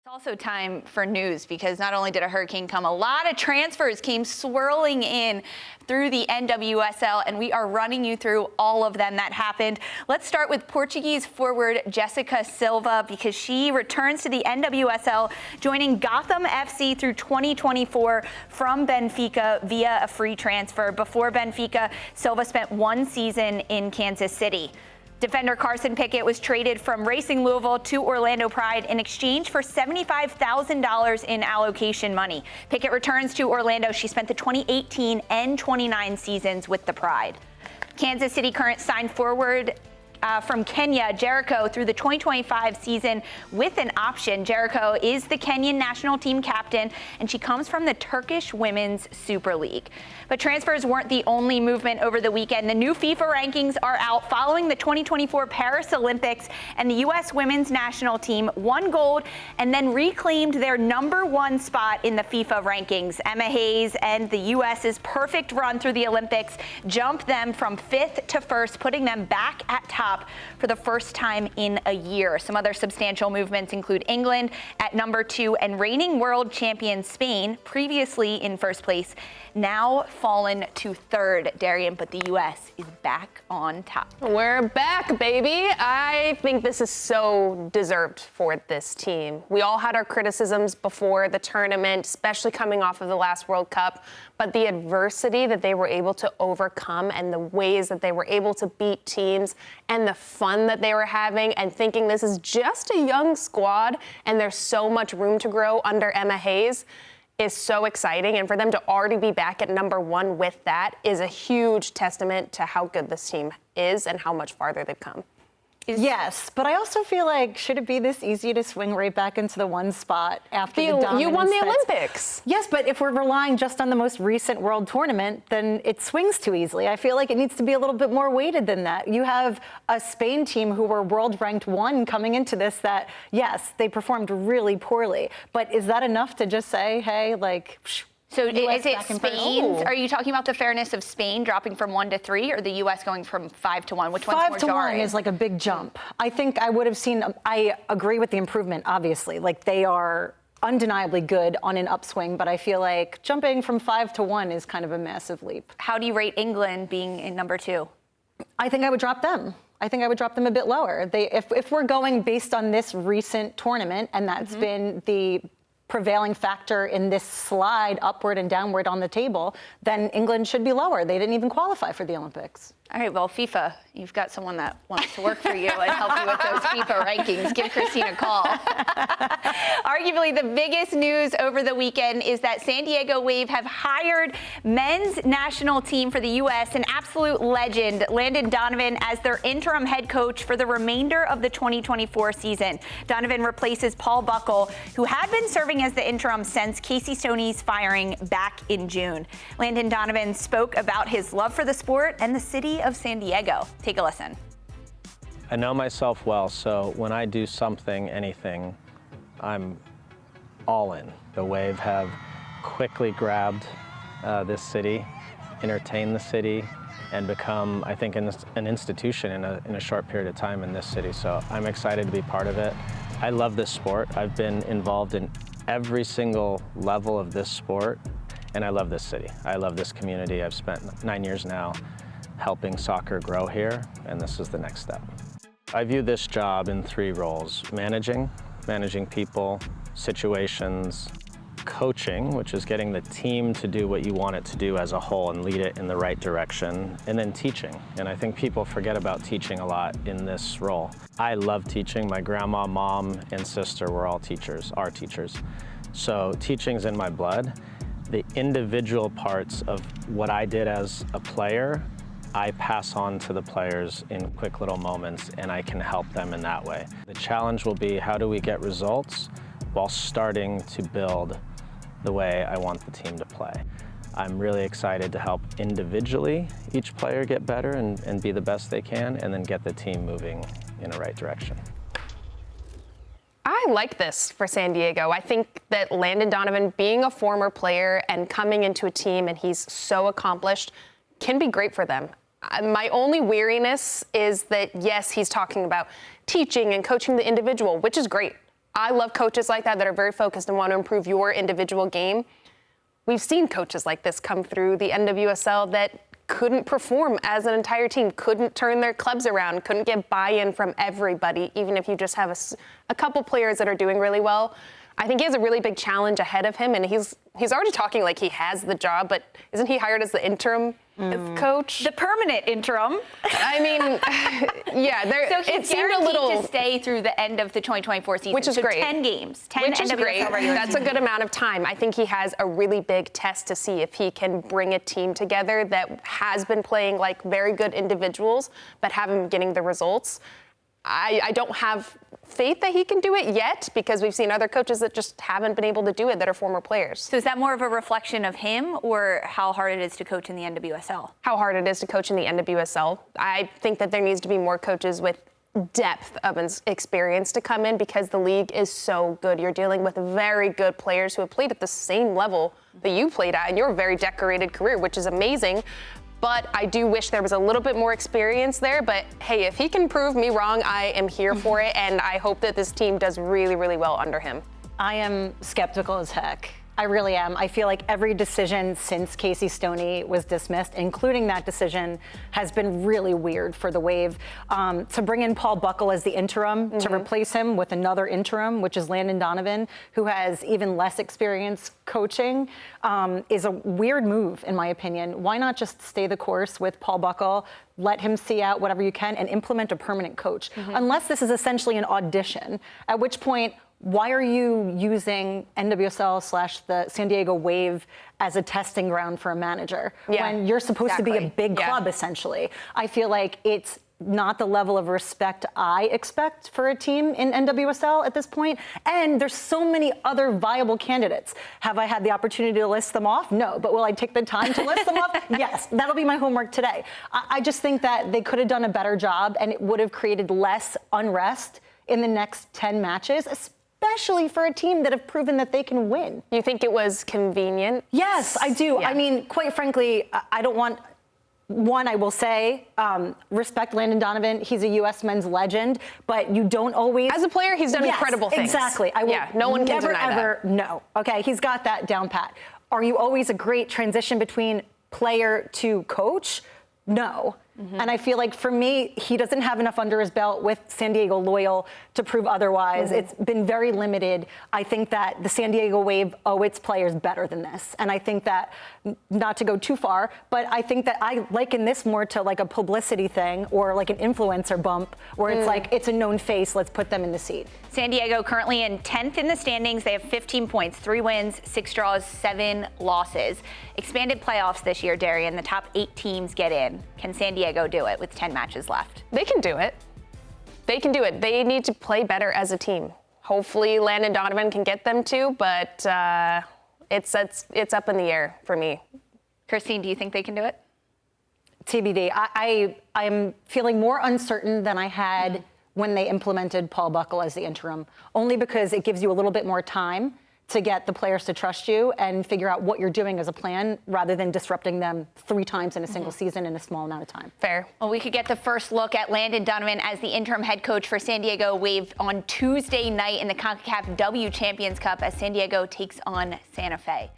It's also time for news because not only did a hurricane come, a lot of transfers came swirling in through the NWSL, and we are running you through all of them that happened. Let's start with Portuguese forward Jessica Silva because she returns to the NWSL, joining Gotham FC through 2024 from Benfica via a free transfer. Before Benfica, Silva spent one season in Kansas City. Defender Carson Pickett was traded from Racing Louisville to Orlando Pride in exchange for $75,000 in allocation money. Pickett returns to Orlando. She spent the 2018 and 29 seasons with the Pride. Kansas City current signed forward from Kenya, Jericho, through the 2025 season with an option. Jericho is the Kenyan national team captain, and she comes from the Turkish Women's Super League. But transfers weren't the only movement over the weekend. The new FIFA rankings are out following the 2024 Paris Olympics, and the U.S. women's national team won gold and then reclaimed their #1 spot in the FIFA rankings. Emma Hayes and the U.S.'s perfect run through the Olympics jumped them from 5th to 1st, putting them back at top for the first time in a year. Some other substantial movements include England at #2 and reigning world champion Spain, previously in first place, now fallen to 3rd, Darian, but the U.S. is back on top. We're back, baby. I think this is so deserved for this team. We all had our criticisms before the tournament, especially coming off of the last World Cup, but the adversity that they were able to overcome and the ways that they were able to beat teams and the fun that they were having and thinking this is just a young squad and there's so much room to grow under Emma Hayes is so exciting. And for them to already be back at #1 with that is a huge testament to how good this team is and how much farther they've come. Yes, but I also feel like, should it be this easy to swing right back into the one spot after the dominance? You won the Olympics. Yes, but if we're relying just on the most recent world tournament, then it swings too easily. I feel like it needs to be a little bit more weighted than that. You have a Spain team who were world ranked 1 coming into this that, yes, they performed really poorly. But is that enough to just say, hey, like... So is it Spain? Are you talking about the fairness of Spain dropping from 1 to 3 or the U.S. going from 5 to 1? Which one's more jarring? 5 to 1 is like a big jump. I think I would have seen, I agree with the improvement, obviously. Like they are undeniably good on an upswing, but I feel like jumping from 5 to 1 is kind of a massive leap. How do you rate England being in #2? I think I would drop them. I think I would drop them a bit lower. If we're going based on this recent tournament, and that's been the prevailing factor in this slide upward and downward on the table, then England should be lower. They didn't even qualify for the Olympics. All right, well, FIFA, you've got someone that wants to work for you and help you with those FIFA rankings. Give Christine a call. Arguably, the biggest news over the weekend is that San Diego Wave have hired men's national team for the U.S., an absolute legend, Landon Donovan, as their interim head coach for the remainder of the 2024 season. Donovan replaces Paul Buckle, who had been serving as the interim since Casey Stoney's firing back in June. Landon Donovan spoke about his love for the sport and the city of San Diego. Take a listen. I know myself well, so when I do something, anything, I'm all in. The Wave have quickly grabbed this city, entertained the city, and become, I think, an institution in a short period of time in this city. So I'm excited to be part of it. I love this sport. I've been involved in every single level of this sport, and I love this city. I love this community. I've spent 9 years now helping soccer grow here, and this is the next step. I view this job in 3 roles: managing people, situations, coaching, which is getting the team to do what you want it to do as a whole and lead it in the right direction, and then teaching. And I think people forget about teaching a lot in this role. I love teaching. My grandma, mom, and sister were all teachers, are teachers. So teaching's in my blood. The individual parts of what I did as a player, I pass on to the players in quick little moments, and I can help them in that way. The challenge will be, how do we get results while starting to build the way I want the team to play? I'm really excited to help individually each player get better and be the best they can, and then get the team moving in the right direction. I like this for San Diego. I think that Landon Donovan, being a former player and coming into a team, and he's so accomplished, can be great for them. My only weariness is that, yes, he's talking about teaching and coaching the individual, which is great. I love coaches like that are very focused and want to improve your individual game. We've seen coaches like this come through the NWSL that couldn't perform as an entire team, couldn't turn their clubs around, couldn't get buy-in from everybody, even if you just have a couple players that are doing really well. I think he has a really big challenge ahead of him, and he's already talking like he has the job, but isn't he hired as the interim coach? The permanent interim. I mean, yeah, So it he's seemed a guaranteed little to stay through the end of the 2024 season. Which is so great. 10 games, 10 which is NWSL great. regular That's a good amount of time. I think he has a really big test to see if he can bring a team together that has been playing like very good individuals, but haven't been getting the results. I don't have faith that he can do it yet because we've seen other coaches that just haven't been able to do it that are former players. So is that more of a reflection of him or how hard it is to coach in the NWSL? How hard it is to coach in the NWSL. I think that there needs to be more coaches with depth of experience to come in because the league is so good. You're dealing with very good players who have played at the same level that you played at in your very decorated career, which is amazing. But I do wish there was a little bit more experience there. But hey, if he can prove me wrong, I am here for it. And I hope that this team does really, really well under him. I am skeptical as heck. I really am. I feel like every decision since Casey Stoney was dismissed, including that decision, has been really weird for the Wave. To bring in Paul Buckle as the interim, to replace him with another interim, which is Landon Donovan, who has even less experience coaching, is a weird move, in my opinion. Why not just stay the course with Paul Buckle, let him see out whatever you can, and implement a permanent coach? Unless this is essentially an audition, at which point, why are you using NWSL / the San Diego Wave as a testing ground for a manager when you're supposed to be a big club, essentially? I feel like it's not the level of respect I expect for a team in NWSL at this point. And there's so many other viable candidates. Have I had the opportunity to list them off? No. But will I take the time to list them off? Yes. That'll be my homework today. I just think that they could have done a better job and it would have created less unrest in the next 10 matches, especially for a team that have proven that they can win. You think it was convenient? Yes, I do. Yeah. I mean, quite frankly, I don't want... One, I will say, respect Landon Donovan. He's a U.S. men's legend, but you don't always... As a player, he's done incredible things. Exactly. I will no one can never, deny ever, that. no. Okay, he's got that down pat. Are you always a great transition between player to coach? No. And I feel like for me, he doesn't have enough under his belt with San Diego Loyal to prove otherwise. It's been very limited. I think that the San Diego Wave owe its players better than this. And I think that, not to go too far, but I think that I liken this more to like a publicity thing or like an influencer bump where it's like, it's a known face, let's put them in the seat. San Diego currently in 10th in the standings. They have 15 points, 3 wins, 6 draws, 7 losses. Expanded playoffs this year, Darian. The top 8 teams get in. Can San Diego do it with 10 matches left? They can do it. They can do it. They need to play better as a team. Hopefully Landon Donovan can get them to, but it's up in the air for me. Christine, do you think they can do it? TBD. I'm feeling more uncertain than I had when they implemented Paul Buckle as the interim, only because it gives you a little bit more time to get the players to trust you and figure out what you're doing as a plan rather than disrupting them 3 times in a single season in a small amount of time. Fair. Well, we could get the first look at Landon Donovan as the interim head coach for San Diego Wave on Tuesday night in the CONCACAF W Champions Cup as San Diego takes on Santa Fe.